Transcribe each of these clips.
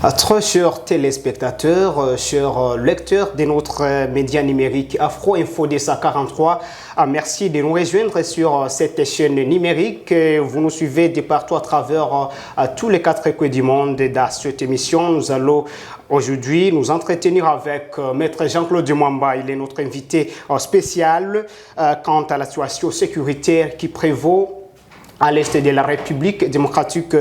Très chers téléspectateurs, chers lecteurs de notre média numérique Afro Info DSA 43, merci de nous rejoindre sur cette chaîne numérique. Vous nous suivez de partout à travers tous les 4 coins du monde. Dans cette émission, nous allons aujourd'hui nous entretenir avec Maître Jean-Claude Mwamba. Il est notre invité spécial quant à la situation sécuritaire qui prévaut à l'est de la République démocratique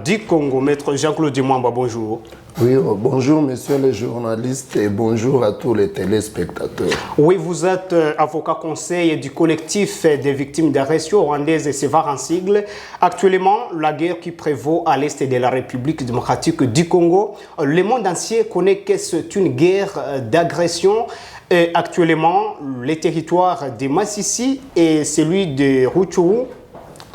du Congo. Maître Jean-Claude Mwamba, bonjour. Oui, bonjour messieurs les journalistes et bonjour à tous les téléspectateurs. Oui, vous êtes avocat conseil du collectif des victimes d'agression rwandaise et Sévar en sigle. Actuellement, la guerre qui prévaut à l'est de la République démocratique du Congo, le monde entier connaît que c'est une guerre d'agression. Et actuellement, les territoires de Massissi et celui de Rutshuru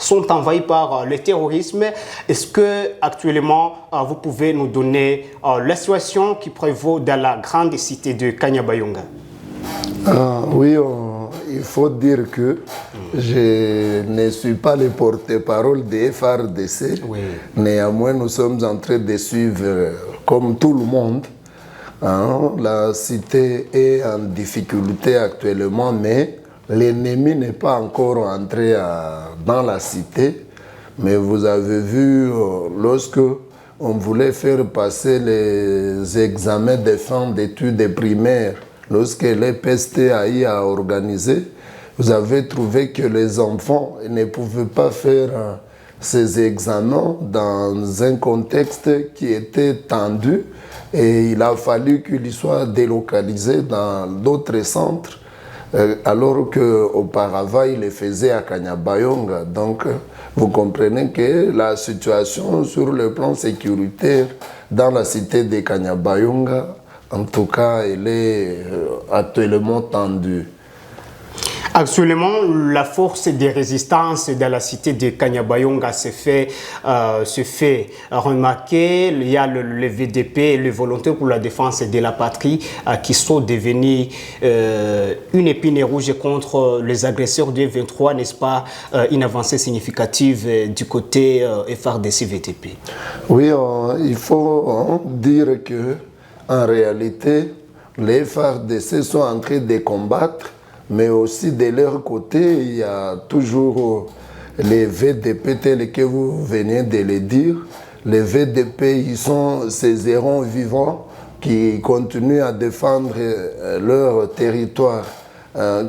sont envahis par le terrorisme. Est-ce que actuellement vous pouvez nous donner la situation qui prévaut dans la grande cité de Kanyabayonga? Oui, il faut dire que je ne suis pas le porte-parole des FARDC. Oui. Néanmoins, nous sommes en train de suivre, comme tout le monde, la cité est en difficulté actuellement, mais l'ennemi n'est pas encore entré dans la cité, mais vous avez vu, lorsque on voulait faire passer les examens de fin d'études primaires, lorsque l'EPSTAI a organisé, vous avez trouvé que les enfants ne pouvaient pas faire ces examens dans un contexte qui était tendu, et il a fallu qu'ils soient délocalisés dans d'autres centres, alors qu'auparavant, il les faisait à Kanyabayonga. Donc, vous comprenez que la situation sur le plan sécuritaire dans la cité de Kanyabayonga, en tout cas, elle est actuellement tendue. Actuellement, la force de résistance dans la cité de Kanyabayonga se fait remarquer. Il y a le VDP, le Volontaire pour la défense de la patrie, qui sont devenus une épine rouge contre les agresseurs du 23, n'est-ce pas, une avancée significative du côté FARDC-VDP? Oui, il faut dire que en réalité, les FARDC sont en train de combattre, mais aussi de leur côté, il y a toujours les VDP tels que vous venez de le dire. Les VDP, ils sont ces hérons vivants qui continuent à défendre leur territoire,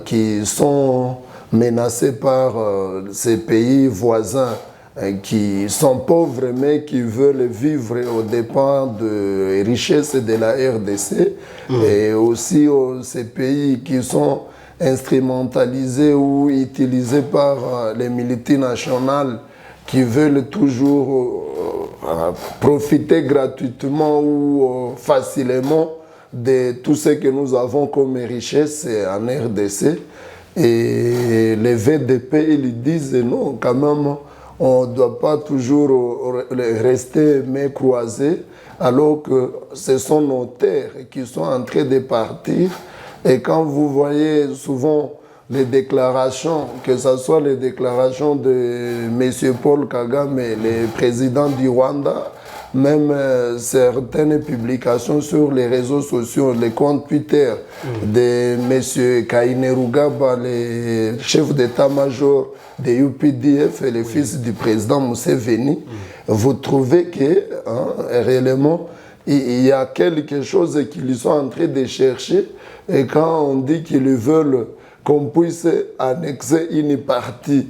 qui sont menacés par ces pays voisins, qui sont pauvres mais qui veulent vivre aux dépens de richesses de la RDC, et aussi ces pays qui sont instrumentalisés ou utilisés par les multinationales qui veulent toujours profiter gratuitement ou facilement de tout ce que nous avons comme richesse en RDC. Et les VDP, ils disent non, quand même, on ne doit pas toujours rester mains croisées, alors que ce sont nos terres qui sont en train de partir. Et quand vous voyez souvent les déclarations, que ce soit les déclarations de M. Paul Kagame, le président du Rwanda, même certaines publications sur les réseaux sociaux, les comptes Twitter de M. Kainerugaba, le chef d'état-major de UPDF et le fils du président Museveni, vous trouvez que réellement, il y a quelque chose qu'ils sont en train de chercher. Et quand on dit qu'ils veulent qu'on puisse annexer une partie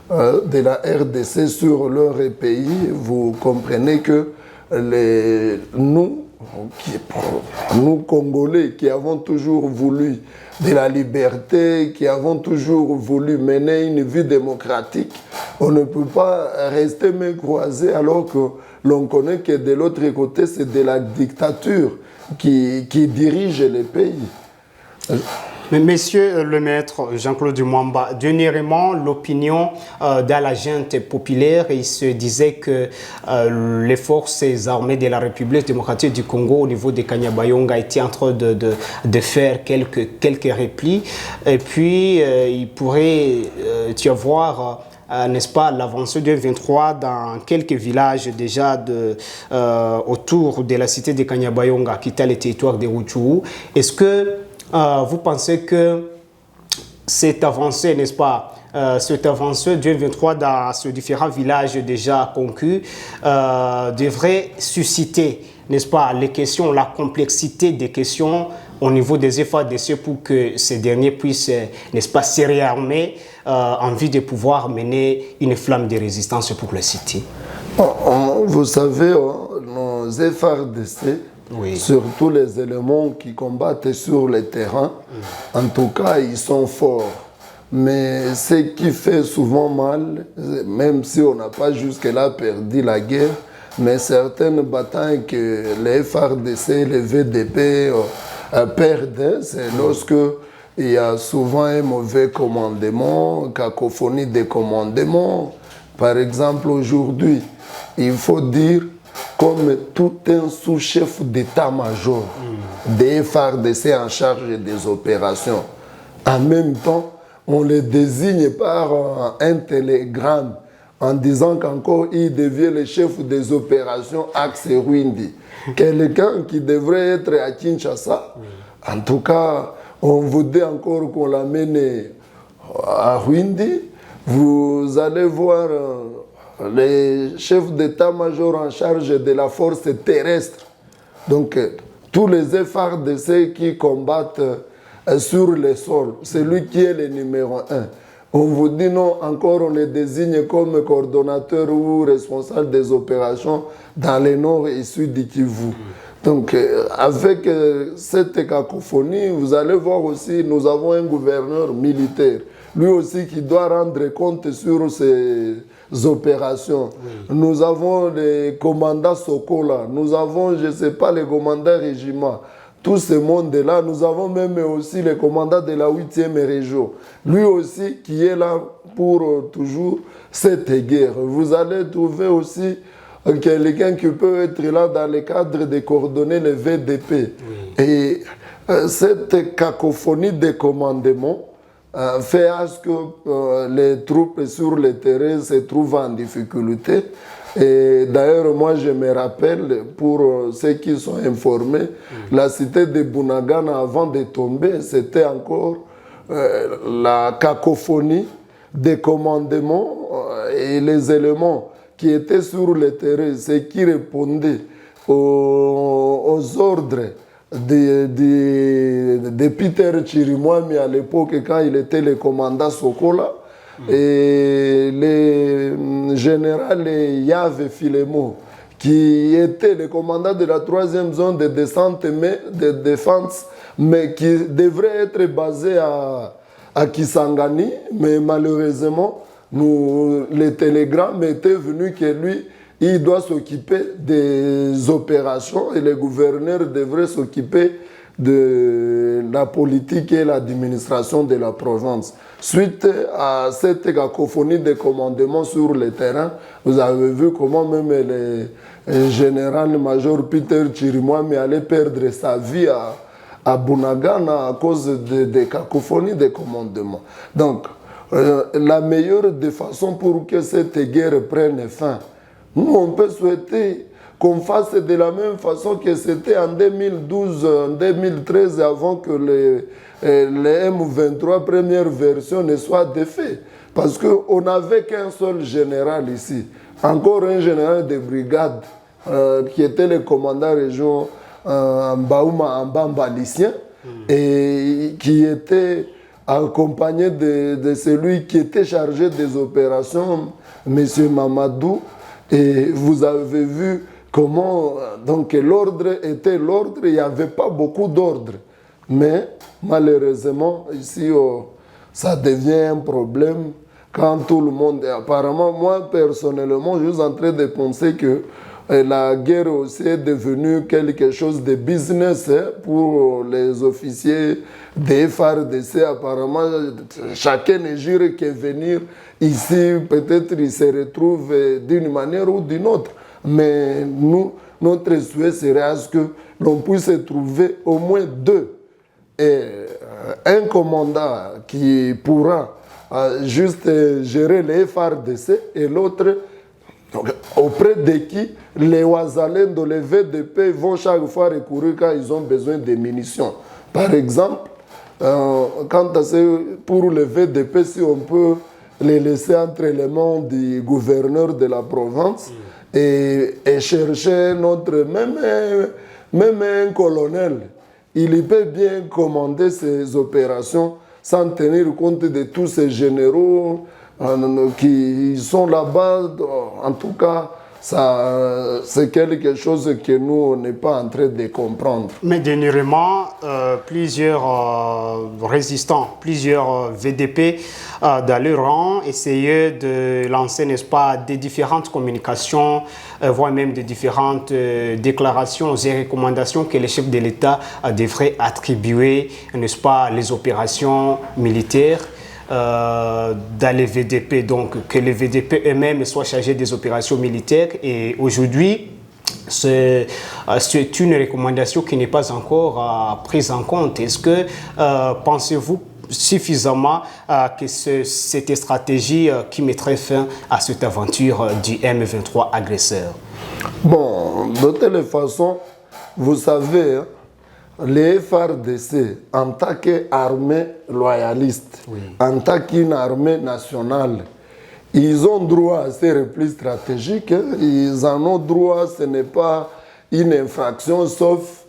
de la RDC sur leur pays, vous comprenez que nous, Congolais, qui avons toujours voulu de la liberté, qui avons toujours voulu mener une vie démocratique, on ne peut pas rester mains croisées alors que l'on connaît que de l'autre côté, c'est de la dictature qui dirige les pays. Mais Monsieur le maître Jean-Claude Mwamba, dernièrement, l'opinion dans la junte populaire, il se disait que les forces armées de la République démocratique du Congo au niveau de Kanyabayonga étaient en train de faire quelques replis. Et puis, il pourrait y avoir n'est-ce pas, l'avancée du 23 dans quelques villages déjà autour de la cité de Kanyabayonga, qui est le territoire de Rutshuru. Est-ce que vous pensez que cette avancée, n'est-ce pas, cette avancée du 23 dans ces différents villages déjà conquis devrait susciter, n'est-ce pas, les questions, la complexité des questions au niveau des FARDC pour que ces derniers puissent, n'est-ce pas, se réarmer en vue de pouvoir mener une flamme de résistance pour la cité? Vous savez, nos FARDC, oui, surtout les éléments qui combattent sur le terrain, en tout cas, ils sont forts. Mais ce qui fait souvent mal, même si on n'a pas jusque-là perdu la guerre, mais certaines batailles que les FARDC, les VDP perdent, c'est lorsque il y a souvent un mauvais commandement, cacophonie des commandements. Par exemple, aujourd'hui, il faut dire, comme tout un sous-chef d'état-major des FARDC en charge des opérations, en même temps, on les désigne par un télégramme en disant qu'encore il devient le chef des opérations Axe Rwindi. Quelqu'un qui devrait être à Kinshasa, en tout cas, on vous dit encore qu'on l'amène à Rwindi. Vous allez voir les chefs d'état-major en charge de la force terrestre. Donc, tous les FARDC qui combattent sur le sol, c'est lui qui est le numéro 1. On vous dit non, encore on les désigne comme coordonnateur ou responsable des opérations dans le nord et sud du Kivu. Donc, avec cette cacophonie, vous allez voir aussi, nous avons un gouverneur militaire, lui aussi qui doit rendre compte sur ces opérations. Oui. Nous avons les commandants Sokola, nous avons, je ne sais pas, les commandants régiments. Tout ce monde-là, nous avons même aussi le commandant de la 8e région. Lui aussi qui est là pour toujours cette guerre. Vous allez trouver aussi quelqu'un qui peut être là dans le cadre de coordonner les VDP. Oui. Et cette cacophonie de commandement fait à ce que les troupes sur le terrain se trouvent en difficulté. Et d'ailleurs, moi, je me rappelle, pour ceux qui sont informés, la cité de Bunagana, avant de tomber, c'était encore la cacophonie des commandements et les éléments qui étaient sur le terrain, ce qui répondait aux ordres de Peter Chirimwami à l'époque, quand il était le commandant Sokola, et le général Yave Filemo, qui était le commandant de la 3e zone de descente, de défense, mais qui devrait être basé à Kisangani, mais malheureusement, les télégrammes étaient venus que lui, il doit s'occuper des opérations et le gouverneur devrait s'occuper de la politique et l'administration de la province. Suite à cette cacophonie de commandement sur le terrain, vous avez vu comment même le général-major Peter Chirimwami allait perdre sa vie à Bunagana à cause de cacophonie de commandement. Donc, la meilleure des façons pour que cette guerre prenne fin, nous, on peut souhaiter qu'on fasse de la même façon que c'était en 2012, en 2013, avant que les M23 première version ne soit défait. Parce qu'on n'avait qu'un seul général ici. Encore un général de brigade qui était le commandant région Mbaouma Mbamba Lycien et qui était accompagné de celui qui était chargé des opérations, M. Mamadou. Et vous avez vu comment donc l'ordre était l'ordre, il n'y avait pas beaucoup d'ordre. Mais malheureusement, ici, ça devient un problème quand tout le monde... Apparemment, moi, personnellement, je suis en train de penser que la guerre aussi est devenue quelque chose de business pour les officiers des FARDC. Apparemment, chacun ne jure que venir ici, peut-être il se retrouve d'une manière ou d'une autre. Mais nous, notre souhait serait à ce que l'on puisse trouver au moins deux. Et un commandant qui pourra juste gérer les FARDC et l'autre auprès de qui les Ouazalendo, les VDP vont chaque fois recourir quand ils ont besoin de munitions. Par exemple, pour les VDP, si on peut les laisser entre les mains du gouverneur de la province et chercher même un colonel, il peut bien commander ces opérations sans tenir compte de tous ces généraux qui sont là-bas. En tout cas, c'est quelque chose que nous, on n'est pas en train de comprendre. Mais dernièrement, plusieurs résistants, plusieurs VDP dans leur rang essayaient de lancer, n'est-ce pas, des différentes communications, voire même des différentes déclarations et recommandations que les chefs de l'État devraient attribuer, n'est-ce pas, les opérations militaires dans les VDP, donc que les VDP eux-mêmes soient chargés des opérations militaires. Et aujourd'hui, c'est une recommandation qui n'est pas encore prise en compte. Est-ce que pensez-vous suffisamment que cette stratégie qui mettrait fin à cette aventure du M23 agresseur? Bon, de telle façon, vous savez, hein, les FARDC, en tant qu'armée loyaliste, en tant qu'une armée nationale, ils ont droit à ces replis stratégiques. Hein. Ils en ont droit, ce n'est pas une infraction, sauf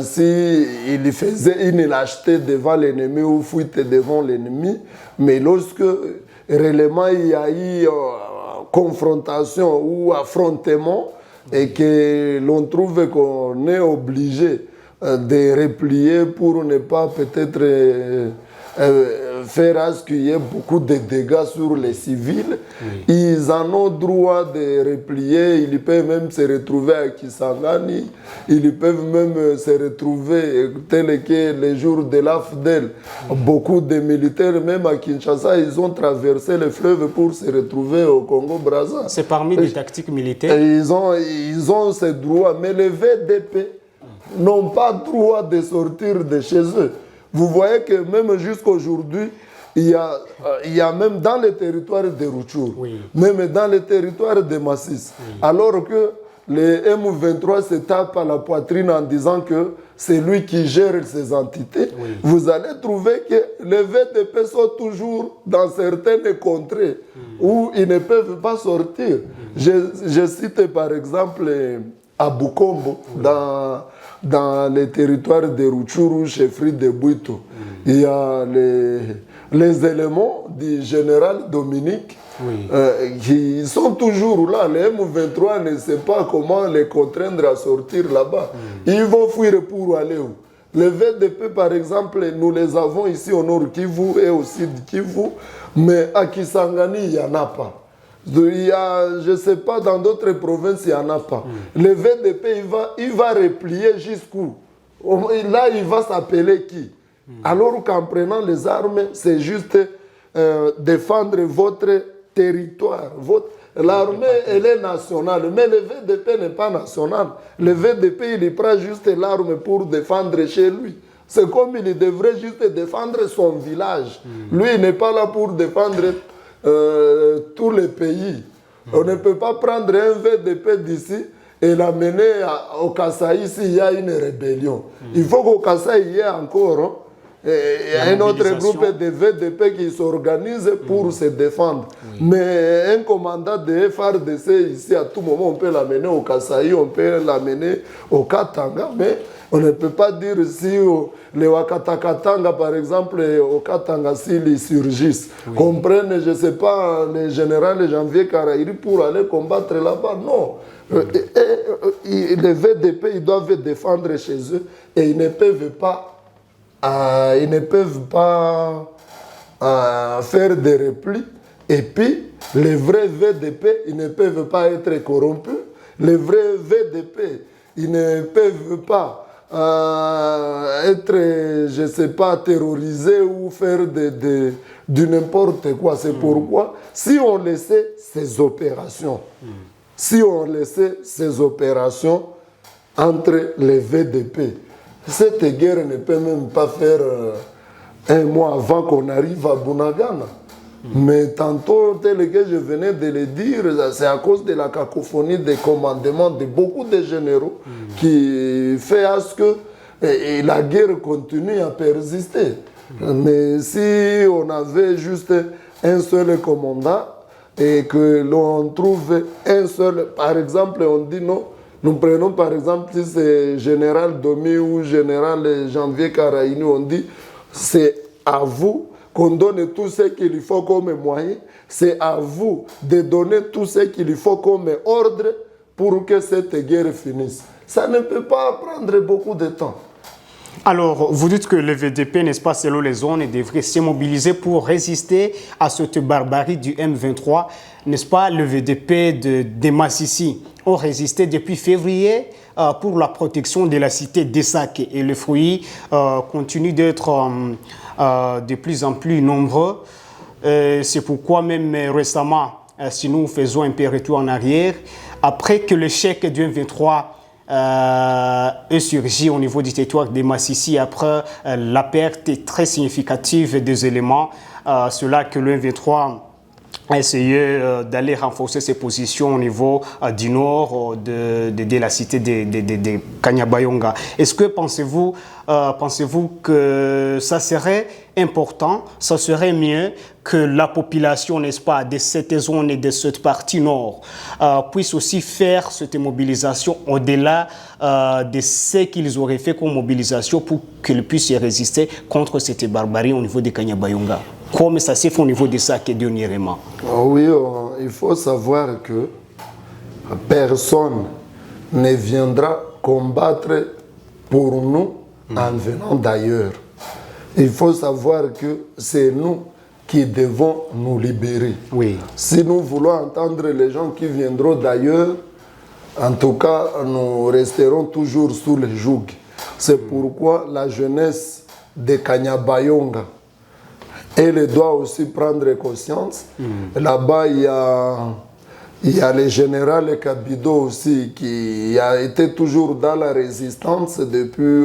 s'ils faisaient une lâcheté devant l'ennemi ou fuite devant l'ennemi. Mais lorsque réellement il y a eu confrontation ou affrontement et que l'on trouve qu'on est obligé de replier pour ne pas peut-être faire essuyer beaucoup de dégâts sur les civils. Ils en ont droit de replier, ils peuvent même se retrouver à Kisangani, ils peuvent même se retrouver tel que les jours de l'AFDEL. Beaucoup de militaires, même à Kinshasa, ils ont traversé le fleuve pour se retrouver au Congo-Brazza. C'est parmi les tactiques militaires. Et ils ont ce droit, mais les VDP n'ont pas droit de sortir de chez eux. Vous voyez que même jusqu'aujourd'hui, il y a même dans les territoires de Rutshuru, même dans les territoires de Massis, alors que les M23 se tapent à la poitrine en disant que c'est lui qui gère ces entités, vous allez trouver que les VDP sont toujours dans certaines contrées où ils ne peuvent pas sortir. Je cite par exemple à Bukombo, dans les territoires de Rutshuru, chefferie de Bwito. Il y a les éléments du général Dominique qui sont toujours là. Les M23 ne savent pas comment les contraindre à sortir là-bas. Ils vont fuir pour aller où? Les VDP, par exemple, nous les avons ici au Nord Kivu et au Sud Kivu, mais à Kisangani, il n'y en a pas. Il y a, je ne sais pas, dans d'autres provinces, il n'y en a pas. Le VDP, il va replier jusqu'où? Là, il va s'appeler qui? Alors qu'en prenant les armes, c'est juste défendre votre territoire. L'armée, elle est nationale, mais le VDP n'est pas national. Le VDP, il prend juste l'arme pour défendre chez lui. C'est comme il devrait juste défendre son village. Lui, il n'est pas là pour défendre tous les pays. On ne peut pas prendre un VDP d'ici et l'amener au Kasaï s'il y a une rébellion. Il faut qu'au Kasaï, il y ait encore un autre groupe de VDP qui s'organise pour se défendre. Mais un commandant de FARDC ici, à tout moment, on peut l'amener au Kasaï, on peut l'amener au Katanga, mais on ne peut pas dire si les Wakatakatanga, par exemple, au Katanga, s'ils surgissent. Comprennent, je ne sais pas, le général Janvier Karaïri pour aller combattre là-bas. Non. Les VDP, ils doivent défendre chez eux et ils ne peuvent pas faire des replis. Et puis, les vrais VDP, ils ne peuvent pas être corrompus. Les vrais VDP, ils ne peuvent pas être, je ne sais pas, terrorisés ou faire du n'importe quoi. C'est pourquoi, si on laissait ces opérations, entre les VDP, cette guerre ne peut même pas faire un mois avant qu'on arrive à Bunagana. Mais tantôt, tel que je venais de le dire, c'est à cause de la cacophonie des commandements de beaucoup de généraux qui fait à ce que la guerre continue à persister. Mais si on avait juste un seul commandant et que l'on trouve un seul, par exemple, on dit non, nous prenons par exemple si c'est Général Domi ou Général Janvier Karaïni, on dit c'est à vous qu'on donne tout ce qu'il faut comme moyen, c'est à vous de donner tout ce qu'il faut comme ordre pour que cette guerre finisse. Ça ne peut pas prendre beaucoup de temps. Alors, vous dites que le VDP, n'est-ce pas, selon les zones, devrait se mobiliser pour résister à cette barbarie du M23. N'est-ce pas, le VDP de Massissi ont résisté depuis février pour la protection de la cité d'Essac. Et les fruits continuent d'être de plus en plus nombreux. C'est pourquoi même récemment, si nous faisons un peu retour en arrière, après que le chèque du M23 est surgi au niveau du territoire de Massissi après la perte très significative des éléments, cela que le M23 a essayé d'aller renforcer ses positions au niveau du nord de la cité de Kanyabayonga. Est-ce que pensez-vous que ça serait important, ça serait mieux que la population, n'est-ce pas, de cette zone et de cette partie nord puisse aussi faire cette mobilisation au-delà de ce qu'ils auraient fait comme mobilisation pour qu'ils puissent résister contre cette barbarie au niveau de Kanyabayonga, comme ça s'est fait au niveau de Saké dernièrement? Oui, il faut savoir que personne ne viendra combattre pour nous en venant d'ailleurs. Il faut savoir que c'est nous qui devons nous libérer. Oui. Si nous voulons entendre les gens qui viendront d'ailleurs, en tout cas, nous resterons toujours sous le joug. C'est pourquoi la jeunesse de Kanyabayonga, elle doit aussi prendre conscience. Là-bas, il y a le général Kabido aussi qui a été toujours dans la résistance depuis...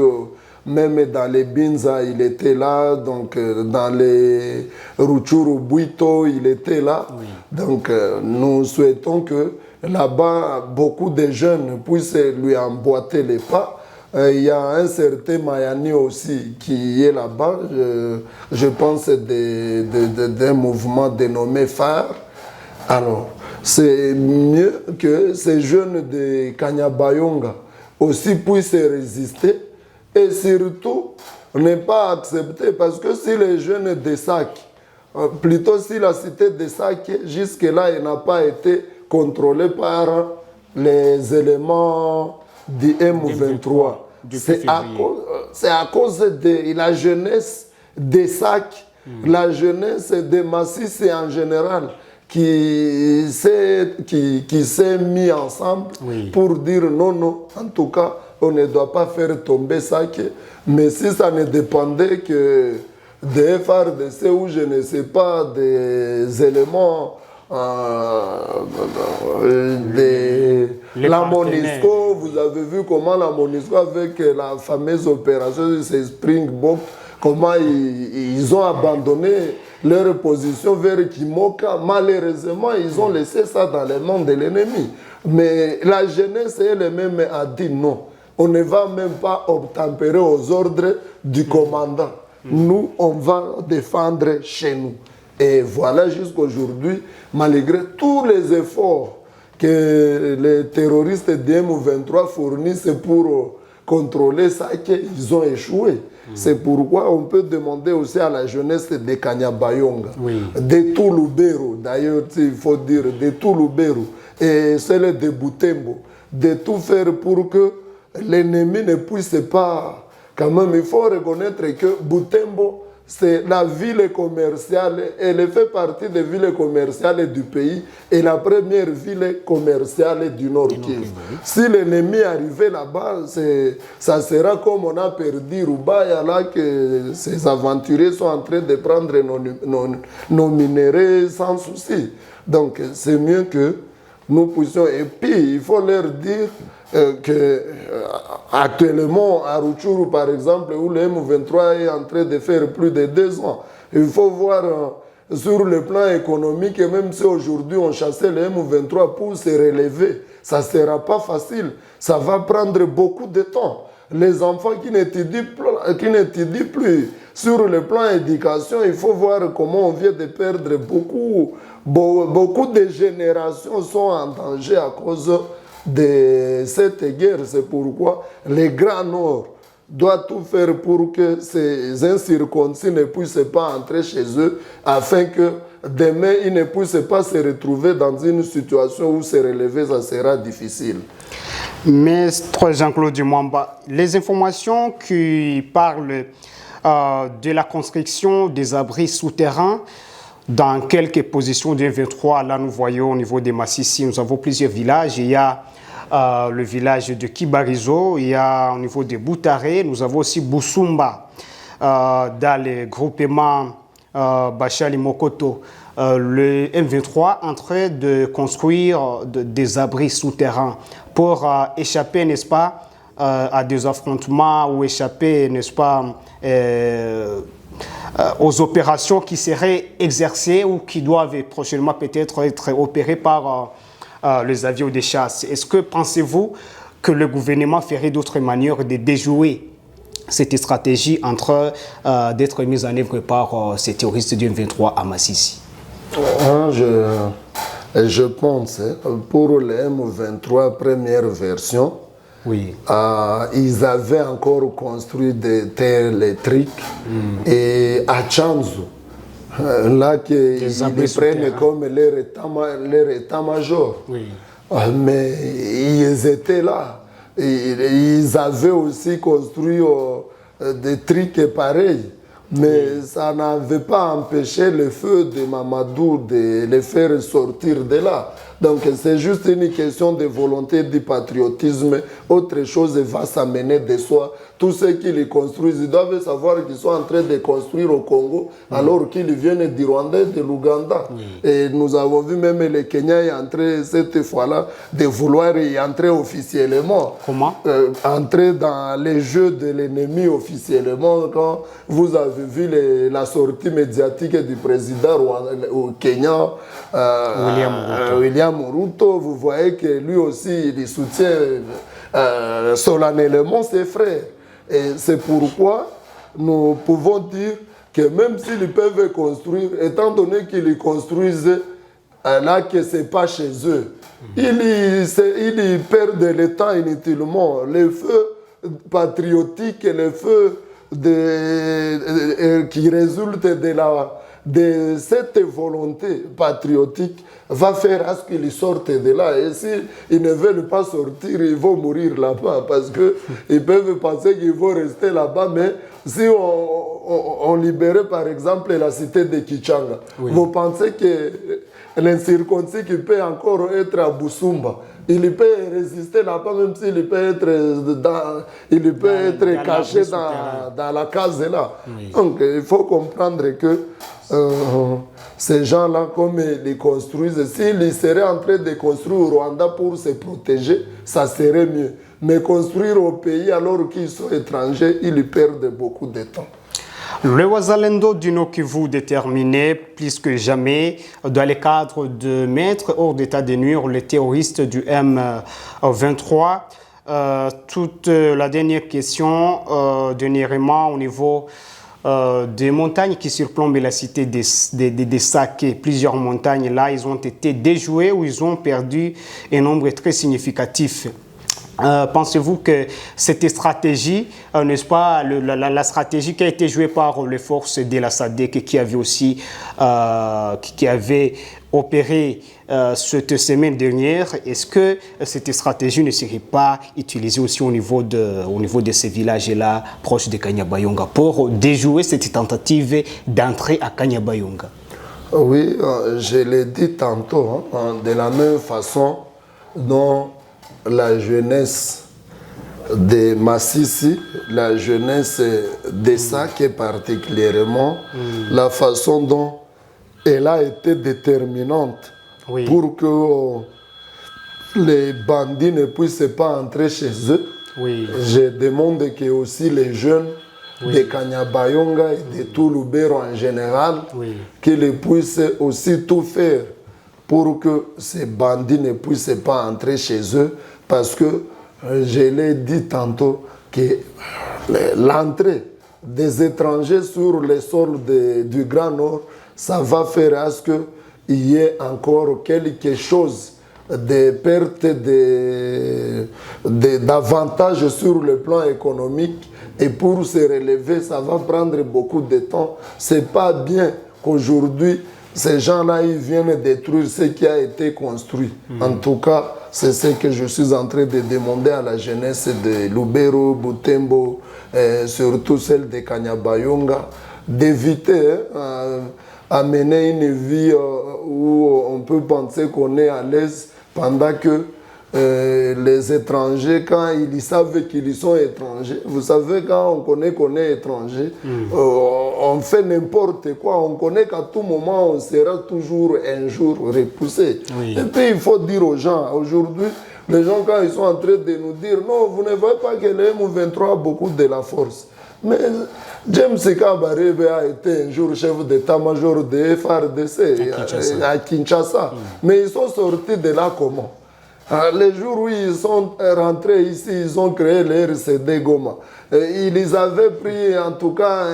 Même dans les Binza, il était là. Donc, dans les Ruchuru Buito, il était là. Oui. Donc, nous souhaitons que là-bas, beaucoup de jeunes puissent lui emboîter les pas. Il y a un certain Mayani aussi qui est là-bas. Je pense d'un mouvement dénommé Phare. Alors, c'est mieux que ces jeunes de Kanyabayonga aussi puissent résister. Et surtout, ne pas accepter, parce que si les jeunes de Sac, plutôt si la cité de Sac, jusque-là, elle n'a pas été contrôlée par les éléments du M23. C'est à cause de la jeunesse de Sac, la jeunesse de Massissi en général, qui s'est mis ensemble pour dire non, en tout cas, on ne doit pas faire tomber ça. Mais si ça ne dépendait que des FARDC ou je ne sais pas, des éléments de la MONUSCO, vous avez vu comment la MONUSCO avec la fameuse opération de Springbok, comment ils ont abandonné leur position vers Kimoka. Malheureusement, ils ont laissé ça dans les mains de l'ennemi. Mais la jeunesse elle-même a dit non. On ne va même pas obtempérer aux ordres du commandant. Nous, on va défendre chez nous. Et voilà jusqu'aujourd'hui, malgré tous les efforts que les terroristes d'M23 fournissent pour contrôler ça, qu'ils ont échoué. C'est pourquoi on peut demander aussi à la jeunesse de Kanyabayonga, de tout Lubero, d'ailleurs il faut dire de tout Lubero, et celle de Butembo, de tout faire pour que l'ennemi ne puisse pas... Quand même, il faut reconnaître que Butembo, c'est la ville commerciale, elle fait partie des villes commerciales du pays et la première ville commerciale du Nord Kivu. Si l'ennemi arrivait là-bas, ça sera comme on a perdu Rubaya, là que ces aventuriers sont en train de prendre nos minéraux sans souci. Donc c'est mieux que nous puissions... Et puis, il faut leur dire que actuellement à Rutshuru par exemple, où le M23 est en train de faire plus de 2 ans, il faut voir sur le plan économique, et même si aujourd'hui on chassait les M23 pour se relever, ça ne sera pas facile. Ça va prendre beaucoup de temps. Les enfants qui n'étudient plus sur le plan éducation, il faut voir comment on vient de perdre beaucoup de générations sont en danger à cause de cette guerre. C'est pourquoi les Grands Nord doivent tout faire pour que ces incirconcis ne puissent pas entrer chez eux, afin que demain, ils ne puissent pas se retrouver dans une situation où se relever, ça sera difficile. Maître Jean-Claude Mwamba, les informations qui parlent de la construction des abris souterrains dans quelques positions du 23, là nous voyons au niveau des Massissi, nous avons plusieurs villages. Il y a le village de Kibarizo, il y a au niveau de Boutaré, nous avons aussi Boussumba dans le groupement Bachali Mokoto. Le M23 en train de construire des abris souterrains pour échapper, n'est-ce pas, à des affrontements ou échapper, n'est-ce pas, aux opérations qui seraient exercées ou qui doivent prochainement peut-être être opérées par les avions de chasse. Est-ce que pensez-vous que le gouvernement ferait d'autres manières de déjouer cette stratégie entre d'être mise en œuvre par ces terroristes du M23 à Massissi? Je pense, pour le M23 première version, oui. Ils avaient encore construit des terres électriques et à Tchanzu, là qu'ils prennent comme leur état-major. Oui. Mais ils étaient là. Ils avaient aussi construit des trucs pareils. Mais ça n'avait pas empêché le feu de Mamadou de les faire sortir de là. Donc c'est juste une question de volonté, du patriotisme. Autre chose va s'amener de soi. Tous ceux qui les construisent, ils doivent savoir qu'ils sont en train de construire au Congo, alors qu'ils viennent du Rwanda et de l'Ouganda. Et nous avons vu même les Kenyans entrer cette fois-là de vouloir y entrer officiellement. Comment entrer dans les jeux de l'ennemi officiellement. Quand vous avez vu la sortie médiatique du président au Kenya, William Ruto, vous voyez que lui aussi, il soutient solennellement ses frères. Et c'est pourquoi nous pouvons dire que même s'ils peuvent construire, étant donné qu'ils construisent là que ce n'est pas chez eux, ils perdent le temps inutilement. Le feu patriotique et le feu qui résulte de cette volonté patriotique va faire à ce qu'ils sortent de là. Et s'ils ne veulent pas sortir, ils vont mourir là-bas parce qu'ils peuvent penser qu'ils vont rester là-bas. Mais si on libérait par exemple la cité de Kichanga, vous pensez que l'incirconcis qui peut encore être à Boussumba, il peut résister là-bas même s'il peut être caché dans la case là. Donc il faut comprendre que ces gens-là, comme ils les construisent, s'ils seraient en train de construire au Rwanda pour se protéger, ça serait mieux. Mais construire au pays alors qu'ils sont étrangers, ils perdent beaucoup de temps. Le Wazalendo du Nord Kivu déterminé plus que jamais dans le cadre de mettre hors d'état de nuire les terroristes du M23. Toute la dernière question, dernièrement au niveau des montagnes qui surplombent la cité des Saké. Plusieurs montagnes là, ils ont été déjouées ou ils ont perdu un nombre très significatif. Pensez-vous que cette stratégie, n'est-ce pas, la stratégie qui a été jouée par les forces de la SADC qui avait aussi qui avait opéré cette semaine dernière, est-ce que cette stratégie ne serait pas utilisée aussi au niveau de ces villages-là proches de Kanyabayonga pour déjouer cette tentative d'entrer à Kanyabayonga? Oui, je l'ai dit tantôt, de la même façon dont la jeunesse de Massissi, la jeunesse de Saké particulièrement, la façon dont elle a été déterminante pour que les bandits ne puissent pas entrer chez eux. Je demande que aussi les jeunes de Kanyabayonga et de tout Lubero en général, qu'ils puissent aussi tout faire pour que ces bandits ne puissent pas entrer chez eux, parce que je l'ai dit tantôt que l'entrée des étrangers sur les sols du Grand Nord, ça va faire à ce qu'il y ait encore quelque chose de perte d'avantages sur le plan économique, et pour se relever, ça va prendre beaucoup de temps. C'est pas bien qu'aujourd'hui, ces gens-là, ils viennent détruire ce qui a été construit. En tout cas, c'est ce que je suis en train de demander à la jeunesse de Lubero, Butembo, surtout celle de Kanyabayonga, d'éviter à mener une vie où on peut penser qu'on est à l'aise, pendant que les étrangers, quand ils savent qu'ils sont étrangers, vous savez, quand on connaît qu'on est étranger, on fait n'importe quoi. On connaît qu'à tout moment, on sera toujours un jour repoussé. Et puis, il faut dire aux gens, aujourd'hui, les gens, quand ils sont en train de nous dire, non, vous ne voyez pas que le M23 a beaucoup de la force. Mais James Kabarebe a été un jour chef d'état-major de FARDC à Kinshasa. Mais ils sont sortis de là comment? Les jours où ils sont rentrés ici, ils ont créé le RCD Goma. Ils avaient pris en tout cas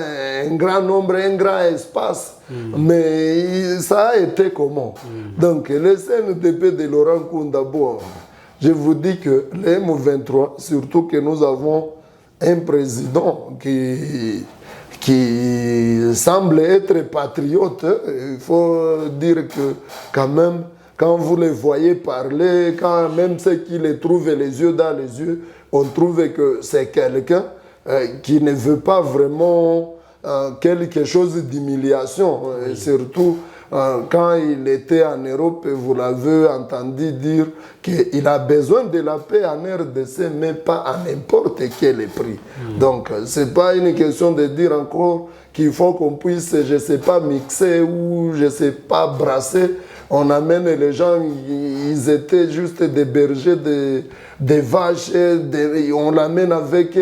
un grand nombre, un grand espace. Mais ça a été comment? Donc le CNDP de Laurent Nkunda, bon, je vous dis que le M23, surtout que nous avons un président qui semble être patriote, il faut dire que quand même, quand vous les voyez parler, quand même ceux qui les trouvent les yeux dans les yeux, on trouve que c'est quelqu'un qui ne veut pas vraiment quelque chose d'humiliation. Surtout quand il était en Europe, vous l'avez entendu dire qu'il a besoin de la paix en RDC, mais pas à n'importe quel prix. Donc, ce n'est pas une question de dire encore qu'il faut qu'on puisse, je ne sais pas, mixer ou je ne sais pas, brasser. On amène les gens, ils étaient juste des bergers, des vaches, on l'amène avec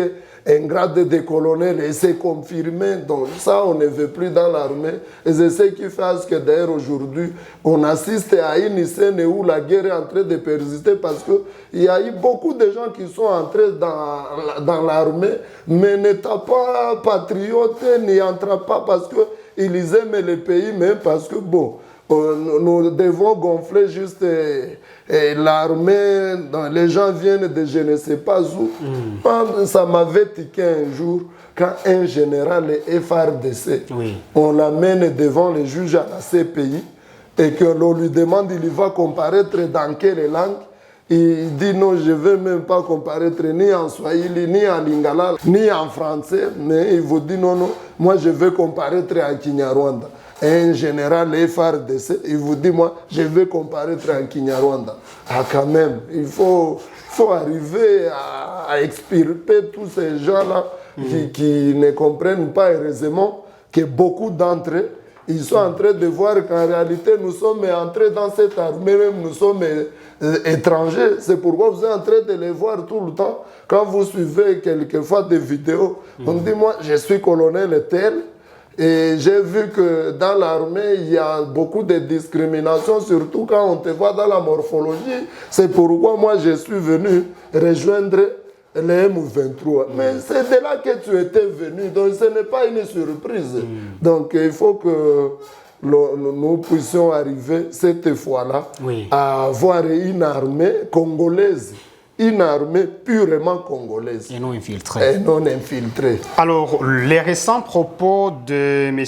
un grade de colonel et c'est confirmé. Donc ça, on ne veut plus dans l'armée. Et c'est ce qui fait que d'ailleurs aujourd'hui, on assiste à une scène où la guerre est en train de persister, parce qu'il y a eu beaucoup de gens qui sont entrés dans l'armée, mais n'étant pas patriotes, n'y entrant pas parce qu'ils aiment le pays, mais parce que bon, nous devons gonfler juste l'armée, les gens viennent de je ne sais pas où. Ça m'avait tiqué un jour quand un général FARDC, on l'amène devant les juges à la CPI et que l'on lui demande il va comparaître dans quelle langue. Il dit non, je ne veux même pas comparaître ni en Swahili, ni en Lingala, ni en français, mais il vous dit non, non, moi je veux comparaître en Kinyarwanda. Un général FARDC, il vous dit, moi, je vais comparaître en Kinyarwanda. Ah, quand même, il faut arriver à extirper tous ces gens-là qui ne comprennent pas, heureusement, que beaucoup d'entre eux, ils sont en train de voir qu'en réalité, nous sommes entrés dans cette armée, même nous sommes étrangers. C'est pourquoi vous êtes en train de les voir tout le temps. Quand vous suivez quelquefois des vidéos, on dit, moi, je suis colonel tel. Et j'ai vu que dans l'armée, il y a beaucoup de discrimination, surtout quand on te voit dans la morphologie. C'est pourquoi moi, je suis venu rejoindre les M23. Mais c'est de là que tu étais venu, donc ce n'est pas une surprise. Donc il faut que nous puissions arriver cette fois-là à avoir une armée congolaise. Une armée purement congolaise. Et non infiltrée. Et non infiltrée. Alors, les récents propos de M.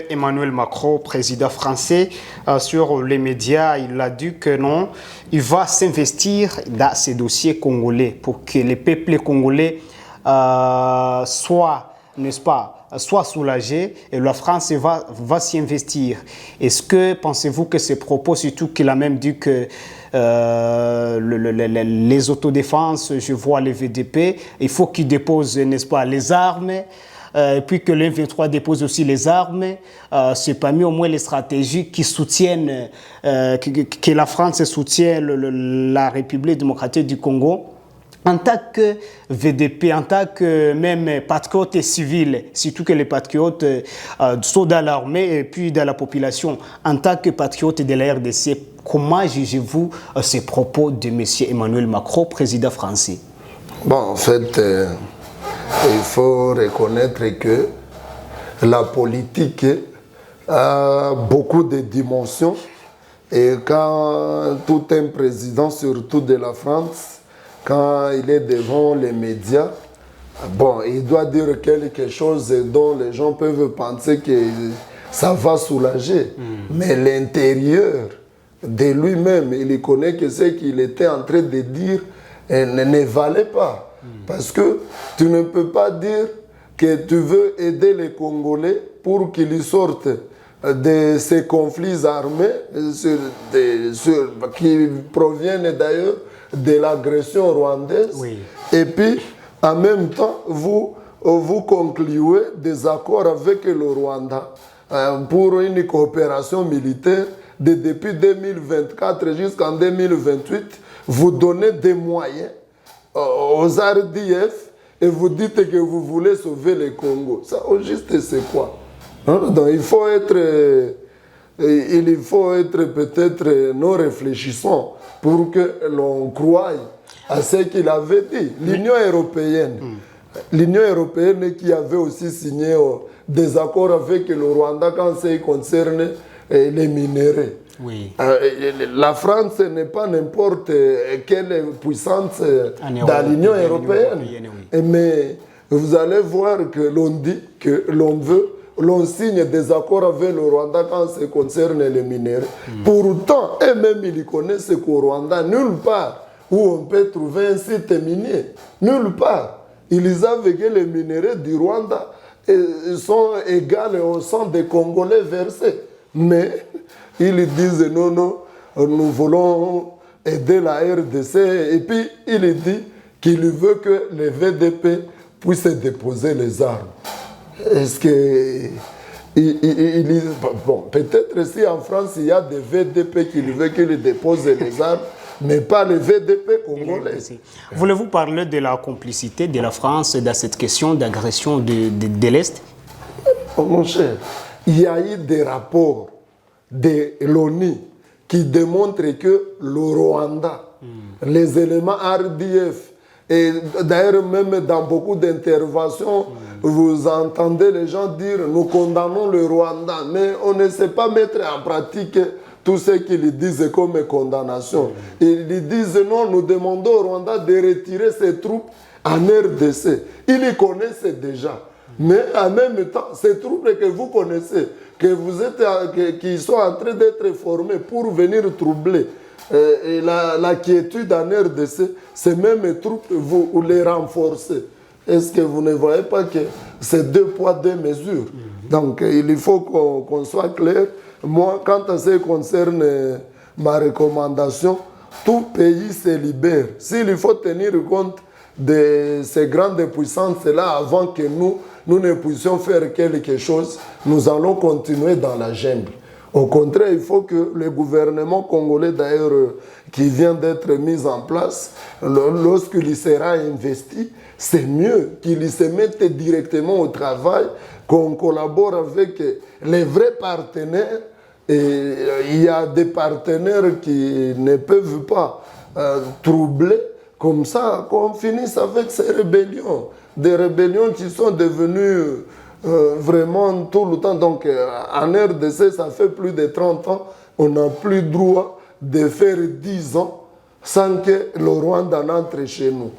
Emmanuel Macron, président français, sur les médias, il a dit que non, il va s'investir dans ces dossiers congolais pour que les peuples congolais soient, n'est-ce pas, soit soulagés, et la France va s'y investir. Est-ce que pensez-vous que ces propos, surtout qu'il a même dit que les autodéfenses, je vois les VDP, il faut qu'ils déposent, n'est-ce pas, les armes, et puis que le M23 dépose aussi les armes, c'est parmi au moins les stratégies qui soutiennent, que la France soutient la République démocratique du Congo. En tant que VDP, en tant que même patriote civil, surtout que les patriotes sont dans l'armée et puis dans la population, en tant que patriote de la RDC, comment jugez-vous ces propos de M. Emmanuel Macron, président français? Bon, en fait, il faut reconnaître que la politique a beaucoup de dimensions et quand tout un président, surtout de la France, quand il est devant les médias, bon, il doit dire quelque chose dont les gens peuvent penser que ça va soulager. Mais l'intérieur de lui-même, il connaît que ce qu'il était en train de dire ne valait pas. Parce que tu ne peux pas dire que tu veux aider les Congolais pour qu'ils sortent de ces conflits armés qui proviennent d'ailleurs de l'agression rwandaise. Oui. Et puis, en même temps, vous concluez des accords avec le Rwanda pour une coopération militaire depuis 2024 jusqu'en 2028. Vous donnez des moyens aux RDF et vous dites que vous voulez sauver le Congo. Ça, au juste, c'est quoi? Donc, il faut être peut-être non réfléchissant pour que l'on croie à ce qu'il avait dit. L'Union européenne qui avait aussi signé des accords avec le Rwanda quand ça concerne les minéraux. Oui. La France n'est pas n'importe quelle puissance dans l'Union européenne. Oui. Mais vous allez voir que l'on dit que l'on signe des accords avec le Rwanda quand ça concerne les minéraux. Pourtant, eux-mêmes, ils connaissent qu'au Rwanda, nulle part où on peut trouver un site minier. Nulle part. Ils savent que les minéraux du Rwanda sont égaux au sang des Congolais versés. Mais ils disent non, nous voulons aider la RDC. Et puis, il dit qu'il veut que les VDP puissent déposer les armes. Est-ce que... Bon, peut-être si en France, il y a des VDP qui veulent qu'ils déposent les armes, mais pas les VDP congolais. Voulez-vous parler de la complicité de la France dans cette question d'agression de l'Est? Oh, mon cher, il y a eu des rapports de l'ONU qui démontrent que le Rwanda, les éléments RDF, et d'ailleurs même dans beaucoup d'interventions, vous entendez les gens dire « nous condamnons le Rwanda », mais on ne sait pas mettre en pratique tout ce qu'ils disent comme condamnation. Ils disent « non, nous demandons au Rwanda de retirer ses troupes en RDC ». Ils les connaissent déjà. Mais en même temps, ces troupes que vous connaissez, qui sont en train d'être formées pour venir troubler la quiétude en RDC, ces mêmes troupes, vous les renforcez. Est-ce que vous ne voyez pas que c'est deux poids, deux mesures? Donc, il faut qu'on soit clair. Moi, quand ça concerne ma recommandation, tout pays se libère. S'il faut tenir compte de ces grandes puissances-là avant que nous ne puissions faire quelque chose, nous allons continuer dans la jungle. Au contraire, il faut que le gouvernement congolais, d'ailleurs, qui vient d'être mis en place, lorsqu'il sera investi, c'est mieux qu'il se mette directement au travail, qu'on collabore avec les vrais partenaires. Et il y a des partenaires qui ne peuvent pas troubler, comme ça, qu'on finisse avec ces rébellions. Des rébellions qui sont devenues vraiment tout le temps. Donc, en RDC, ça fait plus de 30 ans, on n'a plus droit de faire 10 ans sans que le Rwanda n'entre chez nous.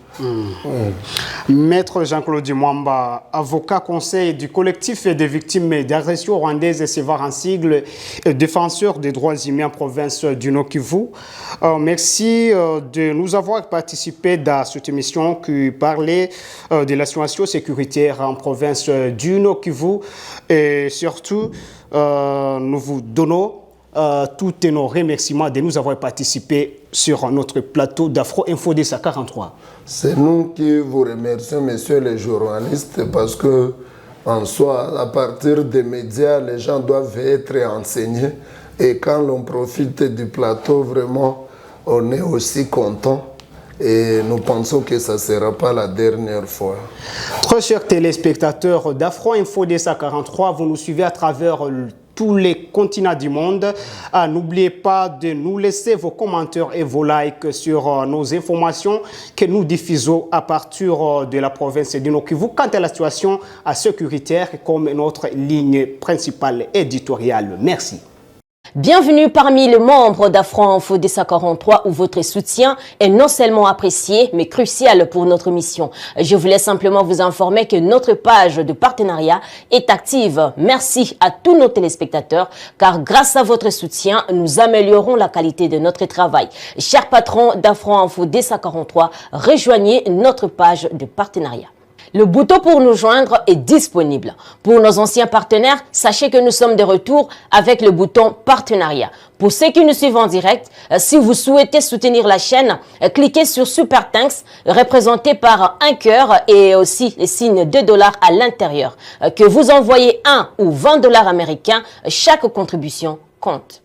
Maître Jean-Claude Mwamba, avocat conseil du collectif des victimes d'agressions rwandaises et sévères en sigle, défenseur des droits humains en province du Nord-Kivu. Merci de nous avoir participé dans cette émission qui parlait de la situation sécuritaire en province du Nord-Kivu. Et surtout, nous vous donnons tous nos remerciements de nous avoir participé sur notre plateau d'Afro Info DSA 43. C'est nous qui vous remercions, messieurs les journalistes, parce que, en soi, à partir des médias, les gens doivent être enseignés. Et quand l'on profite du plateau, vraiment, on est aussi content et nous pensons que ça ne sera pas la dernière fois. Très chers téléspectateurs d'Afro Info DSA 43, vous nous suivez à travers tous les continents du monde. N'oubliez pas de nous laisser vos commentaires et vos likes sur nos informations que nous diffusons à partir de la province du Nord Kivu quant à la situation sécuritaire comme notre ligne principale éditoriale. Merci. Bienvenue parmi les membres d'Afro Info DSA 43 où votre soutien est non seulement apprécié mais crucial pour notre mission. Je voulais simplement vous informer que notre page de partenariat est active. Merci à tous nos téléspectateurs car grâce à votre soutien, nous améliorons la qualité de notre travail. Chers patrons d'Afro Info DSA 43, rejoignez notre page de partenariat. Le bouton pour nous joindre est disponible. Pour nos anciens partenaires, sachez que nous sommes de retour avec le bouton partenariat. Pour ceux qui nous suivent en direct, si vous souhaitez soutenir la chaîne, cliquez sur Super Thanks, représenté par un cœur et aussi les signes $2 à l'intérieur. Que vous envoyez 1 ou $20 américains, chaque contribution compte.